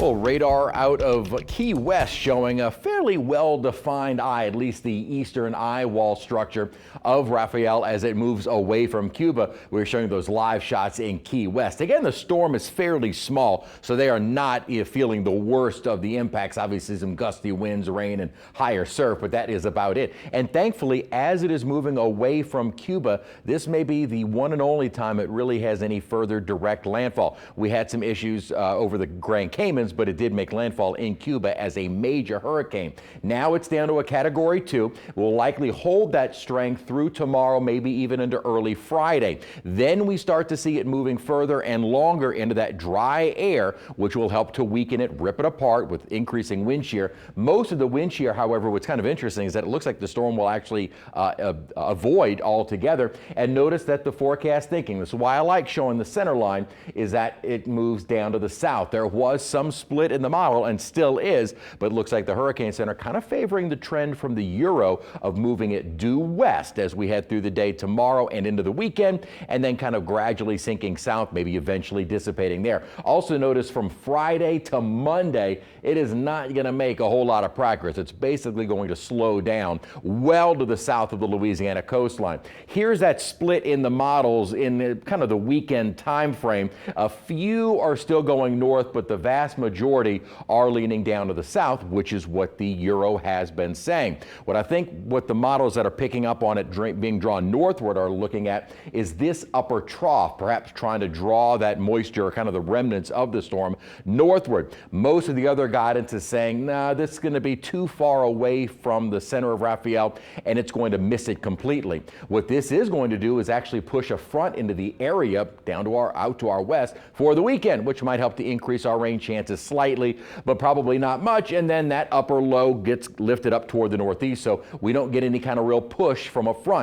Well, radar out of Key West showing a fairly well-defined eye, at least the eastern eye wall structure of Rafael as it moves away from Cuba. We're showing those live shots in Key West. Again, the storm is fairly small, so they are not feeling the worst of the impacts. Obviously, some gusty winds, rain, and higher surf, but that is about it. And thankfully, as it is moving away from Cuba, this may be the one and only time it really has any further direct landfall. We had some issues over the Grand Caymans, but it did make landfall in Cuba as a major hurricane. Now it's down to a Category 2. Will likely hold that strength through tomorrow, maybe even into early Friday. Then we start to see it moving further and longer into that dry air, which will help to weaken it, rip it apart with increasing wind shear. Most of the wind shear, however, what's kind of interesting is that it looks like the storm will actually avoid altogether. And notice that the forecast thinking, this is why I like showing the center line, is that it moves down to the south. There was some split in the model and still is, but it looks like the Hurricane Center kind of favoring the trend from the Euro of moving it due west as we head through the day tomorrow and into the weekend, and then kind of gradually sinking south, maybe eventually dissipating there. Also notice from Friday to Monday, it is not going to make a whole lot of progress. It's basically going to slow down well to the south of the Louisiana coastline. Here's that split in the models in kind of the weekend time frame. A few are still going north, but the vast majority are leaning down to the south, which is what the Euro has been saying. What the models that are picking up on it being drawn northward are looking at is this upper trough, perhaps trying to draw that moisture, kind of the remnants of the storm, northward. Most of the other guidance is saying, nah, this is going to be too far away from the center of Rafael and it's going to miss it completely. What this is going to do is actually push a front into the area out to our west for the weekend, which might help to increase our rain chances slightly, but probably not much. And then that upper low gets lifted up toward the northeast, so we don't get any kind of real push from a front.